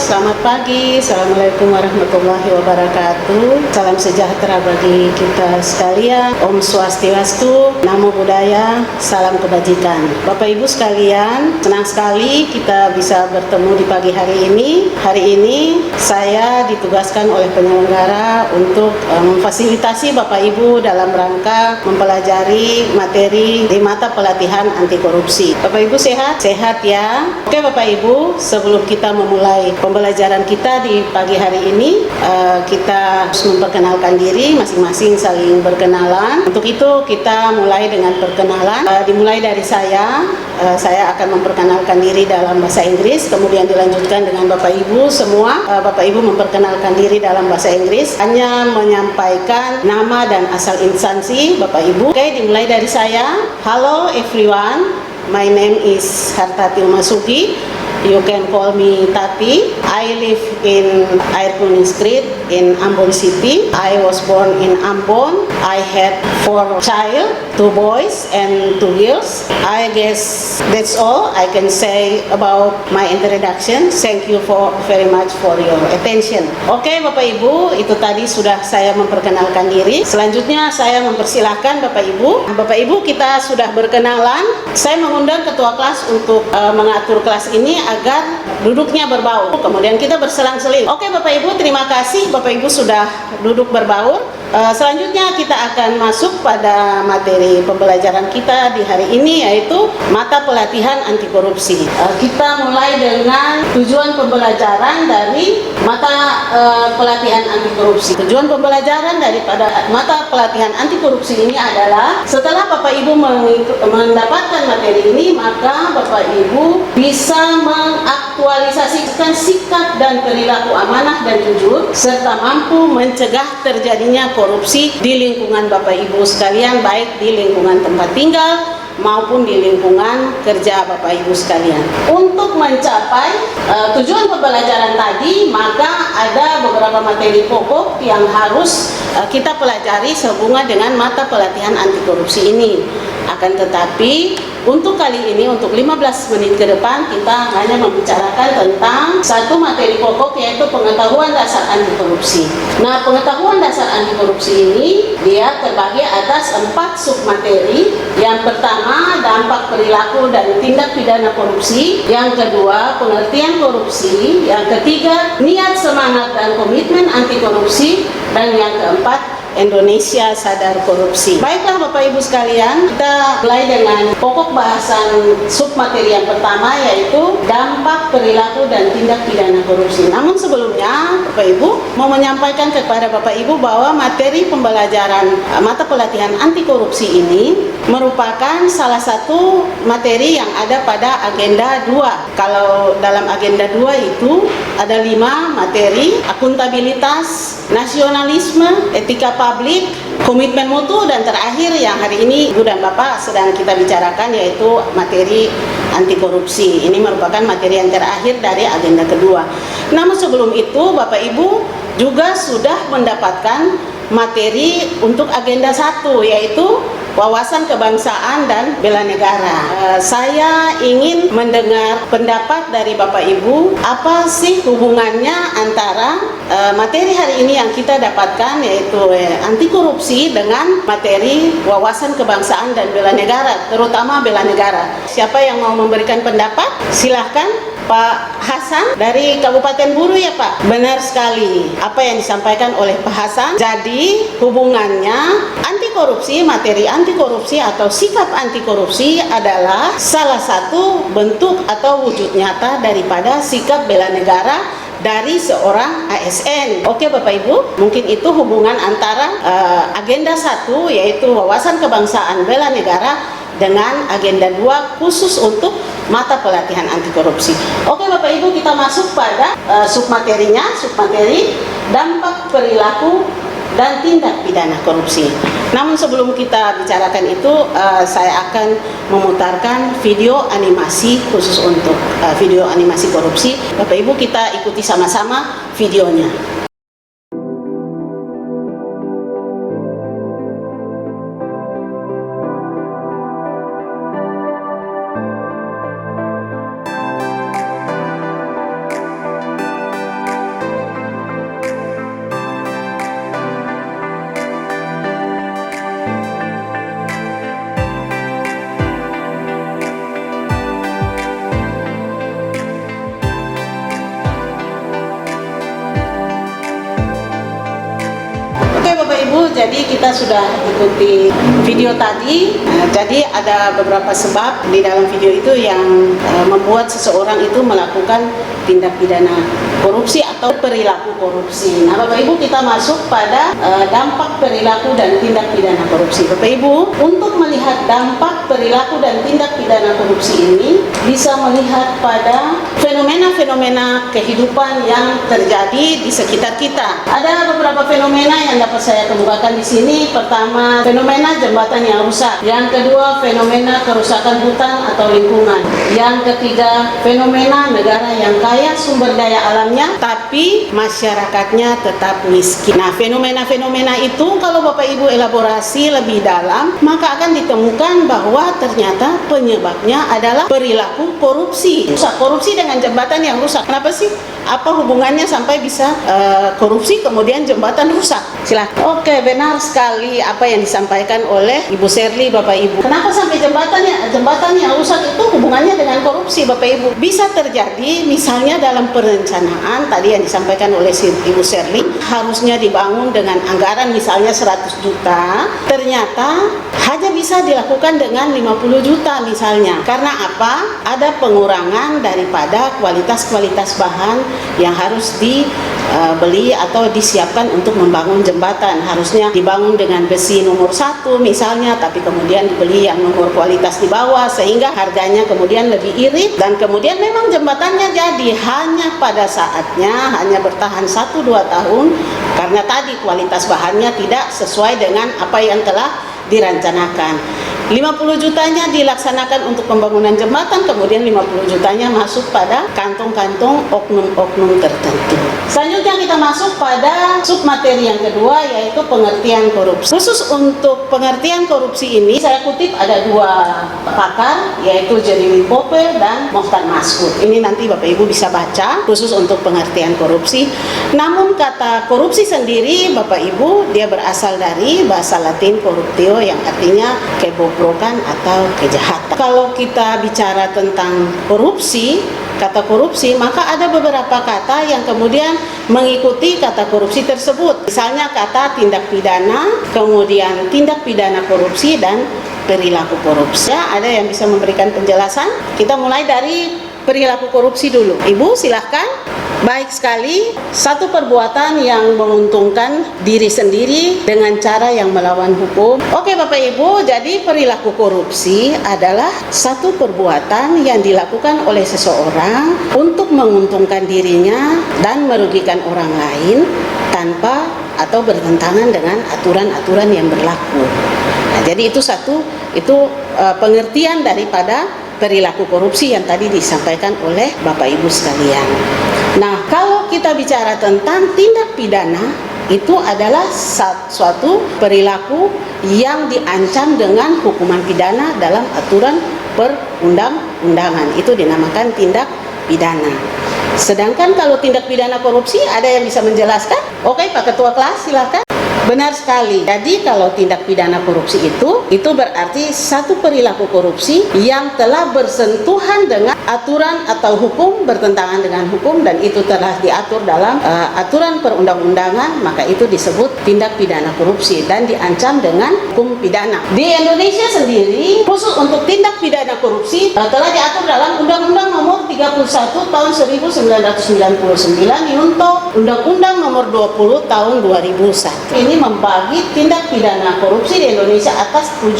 Selamat pagi, Assalamualaikum warahmatullahi wabarakatuh. Salam sejahtera bagi kita sekalian. Om Swastiastu, Namo Buddhaya, salam kebajikan. Bapak Ibu sekalian, senang sekali kita bisa bertemu di pagi hari ini. Hari ini saya ditugaskan oleh penyelenggara untuk memfasilitasi Bapak Ibu dalam rangka mempelajari materi di mata pelatihan anti korupsi. Bapak Ibu sehat? Sehat ya. Oke Bapak Ibu, sebelum kita memulai pembelajaran kita di pagi hari ini, kita harus memperkenalkan diri, masing-masing saling berkenalan. Untuk itu kita mulai dengan perkenalan. Dimulai dari saya akan memperkenalkan diri dalam bahasa Inggris, kemudian dilanjutkan dengan Bapak Ibu semua. Bapak Ibu memperkenalkan diri dalam bahasa Inggris, hanya menyampaikan nama dan asal instansi Bapak Ibu. Oke, dimulai dari saya. Hello everyone, my name is Hartati Umasugi. You can call me Tati. I live in Air Kuning Street in Ambon City. I was born in Ambon. I had 4 child, 2 boys and 2 girls. I guess that's all I can say about my introduction. Thank you very much for your attention. Oke Bapak Ibu, itu tadi sudah saya memperkenalkan diri. Selanjutnya saya mempersilahkan Bapak Ibu. Bapak Ibu, kita sudah berkenalan. Saya mengundang ketua kelas untuk mengatur kelas ini agar duduknya berbaur. Kemudian kita berselang-seling. Oke Bapak Ibu, terima kasih Bapak Ibu sudah duduk berbaur. Selanjutnya kita akan masuk pada materi pembelajaran kita di hari ini, yaitu mata pelatihan anti korupsi. Kita mulai dengan tujuan pembelajaran dari mata pelatihan anti korupsi. Tujuan pembelajaran daripada mata pelatihan anti korupsi ini adalah setelah Bapak Ibu mendapatkan materi ini, maka Bapak Ibu bisa mengaktualisasikan sikap dan perilaku amanah dan jujur, serta mampu mencegah terjadinya korupsi di lingkungan Bapak Ibu sekalian, baik di lingkungan tempat tinggal maupun di lingkungan kerja Bapak Ibu sekalian. Untuk mencapai tujuan pembelajaran tadi, maka ada beberapa materi pokok yang harus kita pelajari sehubungan dengan mata pelatihan anti korupsi ini. Akan tetapi untuk kali ini, untuk 15 menit ke depan, kita hanya membicarakan tentang satu materi pokok, yaitu pengetahuan dasar anti korupsi. Nah, pengetahuan dasar anti korupsi ini dia terbagi atas 4 submateri. Yang pertama, dampak perilaku dan tindak pidana korupsi. Yang kedua, pengertian korupsi. Yang ketiga, niat, semangat dan komitmen anti korupsi. Dan yang keempat, Indonesia sadar korupsi. Baiklah Bapak Ibu sekalian, kita mulai dengan pokok bahasan submateri yang pertama, yaitu dampak perilaku dan tindak pidana korupsi. Namun sebelumnya Bapak Ibu mau menyampaikan kepada Bapak Ibu bahwa materi pembelajaran mata pelatihan anti korupsi ini merupakan salah satu materi yang ada pada agenda 2. Kalau dalam agenda 2 itu ada 5 materi: akuntabilitas, nasionalisme, etika publik, komitmen mutu, dan terakhir yang hari ini Ibu dan Bapak sedang kita bicarakan, yaitu materi anti korupsi. Ini merupakan materi yang terakhir dari agenda kedua. Namun sebelum itu Bapak Ibu juga sudah mendapatkan materi untuk agenda 1, yaitu wawasan kebangsaan dan bela negara. Saya ingin mendengar pendapat dari Bapak Ibu, apa sih hubungannya antara materi hari ini yang kita dapatkan, yaitu anti korupsi, dengan materi wawasan kebangsaan dan bela negara, terutama bela negara. Siapa yang mau memberikan pendapat? Silahkan. Pak Hasan dari Kabupaten Buru ya Pak? Benar sekali apa yang disampaikan oleh Pak Hasan. Jadi hubungannya anti korupsi, materi anti korupsi atau sikap anti korupsi adalah salah satu bentuk atau wujud nyata daripada sikap bela negara dari seorang ASN. Oke Bapak Ibu, mungkin itu hubungan antara agenda 1, yaitu wawasan kebangsaan bela negara, dengan agenda 2 khusus untuk mata pelatihan anti korupsi. Oke Bapak Ibu, kita masuk pada submaterinya, submateri dampak perilaku dan tindak pidana korupsi. Namun sebelum kita bicarakan itu, saya akan memutarkan video animasi khusus untuk video animasi korupsi. Bapak Ibu, kita ikuti sama-sama videonya. jadi kita sudah ikuti video tadi. Jadi ada beberapa sebab di dalam video itu yang membuat seseorang itu melakukan tindak pidana korupsi atau perilaku korupsi. Nah, Bapak Ibu, kita masuk pada dampak perilaku dan tindak pidana korupsi. Bapak Ibu, untuk melihat dampak perilaku dan tindak pidana korupsi ini bisa melihat pada fenomena-fenomena kehidupan yang terjadi di sekitar kita. Ada beberapa fenomena yang dapat saya kemukakan di sini. Pertama, fenomena jembatan yang rusak. Yang kedua, fenomena kerusakan hutan atau lingkungan. Yang ketiga, fenomena negara yang kaya sumber daya alamnya, tapi masyarakatnya tetap miskin. Nah, fenomena-fenomena itu kalau Bapak Ibu elaborasi lebih dalam, maka akan ditemukan bahwa ternyata penyebabnya adalah perilaku korupsi. Korupsi dengan jembatan yang rusak. Kenapa sih? Apa hubungannya sampai bisa korupsi kemudian jembatan rusak? Silakan. Oke, benar sekali apa yang disampaikan oleh Ibu Sherly, Bapak Ibu. Kenapa sampai jembatan yang rusak itu hubungannya dengan korupsi, Bapak Ibu? Bisa terjadi misalnya dalam perencanaan tadi yang disampaikan oleh Ibu Sherly, harusnya dibangun dengan anggaran misalnya 100 juta, ternyata hanya bisa dilakukan dengan 50 juta misalnya. Karena apa? Ada pengurangan daripada kualitas bahan yang harus dibeli atau disiapkan untuk membangun jembatan. Harusnya dibangun dengan besi nomor 1 misalnya, tapi kemudian dibeli yang nomor kualitas di bawah sehingga harganya kemudian lebih irit, dan kemudian memang jembatannya jadi hanya pada saatnya, hanya bertahan 1-2 tahun karena tadi kualitas bahannya tidak sesuai dengan apa yang telah dirancanakan. 50 jutanya dilaksanakan untuk pembangunan jembatan, kemudian 50 jutanya masuk pada kantong-kantong oknum-oknum tertentu. Selanjutnya kita masuk pada submateri yang kedua, yaitu pengertian korupsi. Khusus untuk pengertian korupsi ini saya kutip ada 2 pakar, yaitu Jeremy Popper dan Mokhtar Maskud. Ini nanti Bapak Ibu bisa baca khusus untuk pengertian korupsi. Namun kata korupsi sendiri Bapak Ibu, dia berasal dari bahasa Latin corruptio yang artinya kebobrokan atau kejahatan. Kalau kita bicara tentang korupsi, kata korupsi, maka ada beberapa kata yang kemudian mengikuti kata korupsi tersebut. Misalnya kata tindak pidana, kemudian tindak pidana korupsi dan perilaku korupsi. Ya, ada yang bisa memberikan penjelasan? Kita mulai dari perilaku korupsi dulu. Ibu silahkan. Baik sekali, satu perbuatan yang menguntungkan diri sendiri dengan cara yang melawan hukum. Oke Bapak Ibu, jadi perilaku korupsi adalah satu perbuatan yang dilakukan oleh seseorang untuk menguntungkan dirinya dan merugikan orang lain tanpa atau bertentangan dengan aturan-aturan yang berlaku. Nah, jadi itu pengertian daripada perilaku korupsi yang tadi disampaikan oleh Bapak Ibu sekalian. Nah, kalau kita bicara tentang tindak pidana, itu adalah suatu perilaku yang diancam dengan hukuman pidana dalam aturan perundang-undangan. Itu dinamakan tindak pidana. Sedangkan kalau tindak pidana korupsi, ada yang bisa menjelaskan? Oke, Pak Ketua Kelas, silakan. Benar sekali. Jadi kalau tindak pidana korupsi itu berarti satu perilaku korupsi yang telah bersentuhan dengan aturan atau hukum, bertentangan dengan hukum, dan itu telah diatur dalam aturan perundang-undangan, maka itu disebut tindak pidana korupsi dan diancam dengan hukum pidana. Di Indonesia sendiri, khusus untuk tindak pidana korupsi telah diatur dalam Undang-Undang Nomor 31 Tahun 1999 untuk Undang-Undang Nomor 20 Tahun 2001. Ini membagi tindak pidana korupsi di Indonesia atas 7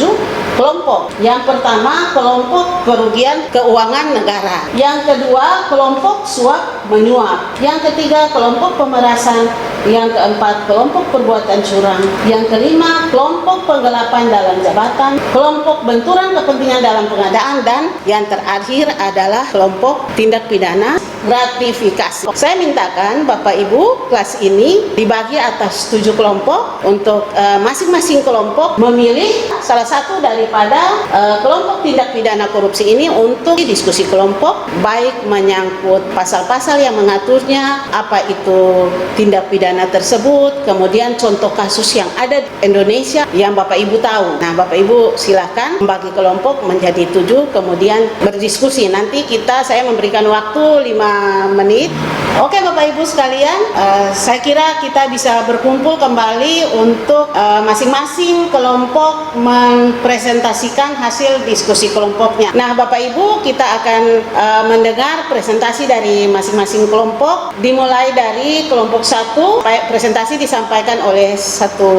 kelompok. Yang pertama, kelompok kerugian keuangan negara. Yang kedua, kelompok suap menyuap. Yang ketiga, kelompok pemerasan. Yang keempat, kelompok perbuatan curang. Yang kelima, kelompok penggelapan dalam jabatan, kelompok benturan kepentingan dalam pengadaan, dan yang terakhir adalah kelompok tindak pidana gratifikasi. Saya mintakan Bapak Ibu kelas ini dibagi atas 7 kelompok untuk masing-masing kelompok memilih salah satu daripada kelompok tindak pidana korupsi ini untuk diskusi kelompok, baik menyangkut pasal-pasal yang mengaturnya, apa itu tindak pidana pidana tersebut, kemudian contoh kasus yang ada di Indonesia yang Bapak Ibu tahu. Nah, Bapak Ibu silahkan membagi kelompok menjadi 7, kemudian berdiskusi. Nanti saya memberikan waktu 5 menit. Oke Bapak Ibu sekalian, saya kira kita bisa berkumpul kembali untuk masing-masing kelompok mempresentasikan hasil diskusi kelompoknya. Nah Bapak Ibu, kita akan mendengar presentasi dari masing-masing kelompok, dimulai dari kelompok 1. Presentasi disampaikan oleh satu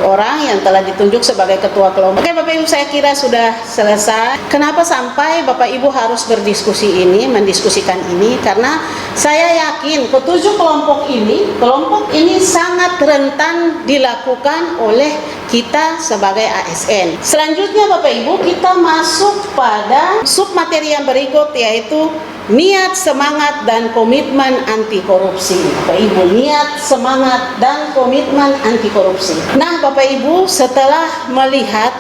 orang yang telah ditunjuk sebagai ketua kelompok. Oke Bapak Ibu, saya kira sudah selesai. Kenapa sampai Bapak Ibu harus mendiskusikan ini? Karena saya yakin ketujuh kelompok ini sangat rentan dilakukan oleh kita sebagai ASN. Selanjutnya Bapak Ibu, kita masuk pada submateri yang berikut, yaitu niat, semangat, dan komitmen anti korupsi. Bapak Ibu, niat, semangat, dan komitmen anti korupsi. Nah Bapak Ibu, setelah melihat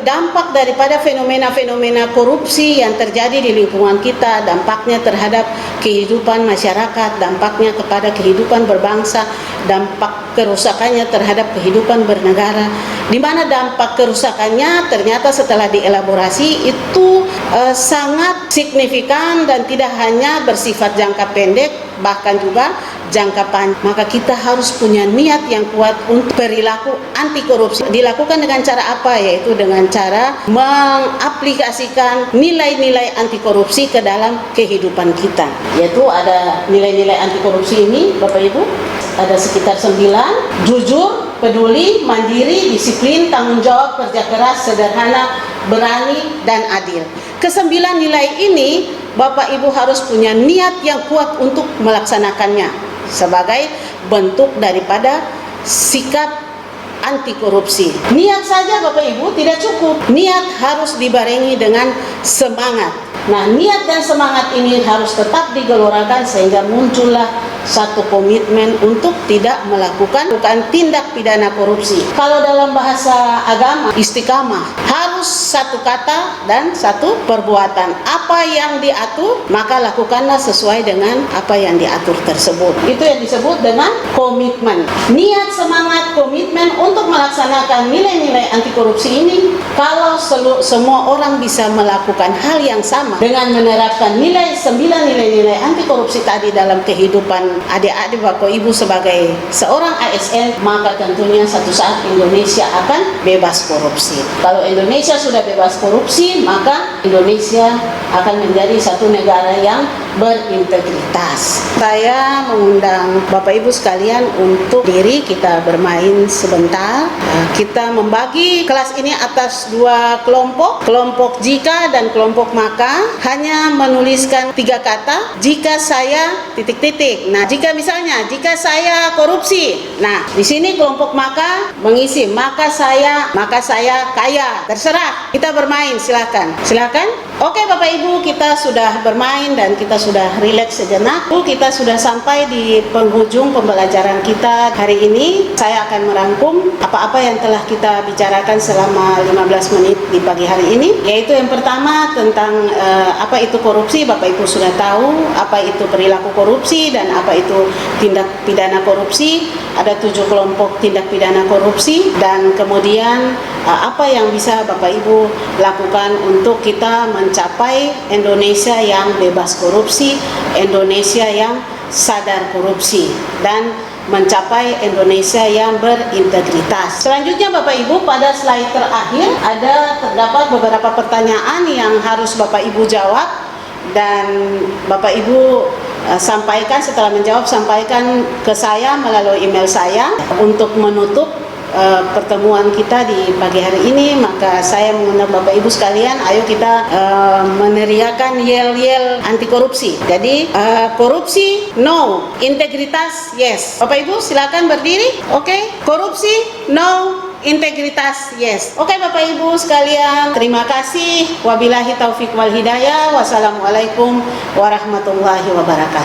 dampak daripada fenomena-fenomena korupsi yang terjadi di lingkungan kita, dampaknya terhadap kehidupan masyarakat, dampaknya kepada kehidupan berbangsa, dampak kerusakannya terhadap kehidupan bernegara, di mana dampak kerusakannya ternyata setelah dielaborasi itu sangat signifikan dan tidak hanya bersifat jangka pendek, bahkan juga jangka panjang. Maka kita harus punya niat yang kuat untuk perilaku anti korupsi. Dilakukan dengan cara apa? Yaitu dengan cara mengaplikasikan nilai-nilai anti korupsi ke dalam kehidupan kita. Yaitu ada nilai-nilai anti korupsi ini Bapak Ibu, ada sekitar 9: jujur, peduli, mandiri, disiplin, tanggung jawab, kerja keras, sederhana, berani, dan adil. Kesembilan nilai ini Bapak Ibu harus punya niat yang kuat untuk melaksanakannya sebagai bentuk daripada sikap anti korupsi. Niat saja Bapak Ibu tidak cukup. Niat harus dibarengi dengan semangat. Nah, niat dan semangat ini harus tetap digelorakan sehingga muncullah satu komitmen untuk tidak melakukan tindak pidana korupsi. Kalau dalam bahasa agama, istiqamah, harus satu kata dan satu perbuatan. Apa yang diatur, maka lakukanlah sesuai dengan apa yang diatur tersebut. Itu yang disebut dengan komitmen. Niat, semangat, komitmen untuk melaksanakan nilai-nilai anti korupsi ini, kalau semua orang bisa melakukan hal yang sama dengan menerapkan 9 nilai-nilai anti korupsi tadi dalam kehidupan adik-adik Bapak Ibu sebagai seorang ASN, maka tentunya satu saat Indonesia akan bebas korupsi. Kalau Indonesia sudah bebas korupsi, maka Indonesia akan menjadi satu negara yang berintegritas. Saya mengundang Bapak Ibu sekalian untuk kita bermain sebentar. Kita membagi kelas ini atas 2 kelompok, kelompok jika dan kelompok maka. Hanya menuliskan 3 kata, jika saya ... Nah, jika saya korupsi. Nah, di sini kelompok maka mengisi maka saya kaya. Terserah, kita bermain, silakan. Oke Bapak Ibu, kita sudah bermain dan kita sudah rileks sejenak. Kita sudah sampai di penghujung pembelajaran kita hari ini. Saya akan merangkum apa-apa yang telah kita bicarakan selama 15 menit di pagi hari ini, yaitu yang pertama tentang apa itu korupsi. Bapak Ibu sudah tahu apa itu perilaku korupsi dan apa itu tindak pidana korupsi. Ada 7 kelompok tindak pidana korupsi, dan kemudian apa yang bisa Bapak Ibu lakukan untuk kita mencapai Indonesia yang bebas korupsi, Indonesia yang sadar korupsi, dan mencapai Indonesia yang berintegritas. Selanjutnya Bapak Ibu, pada slide terakhir terdapat beberapa pertanyaan yang harus Bapak Ibu jawab, dan Bapak Ibu setelah menjawab sampaikan ke saya melalui email saya. Untuk menutup pertemuan kita di pagi hari ini, maka saya mengundang Bapak Ibu sekalian, ayo kita meneriakan yel-yel anti korupsi. Jadi korupsi no, integritas yes. Bapak Ibu silakan berdiri. Oke. Korupsi no, integritas yes. Oke Bapak Ibu sekalian, terima kasih. Wabillahi taufik wal hidayah. Wassalamualaikum warahmatullahi wabarakatuh.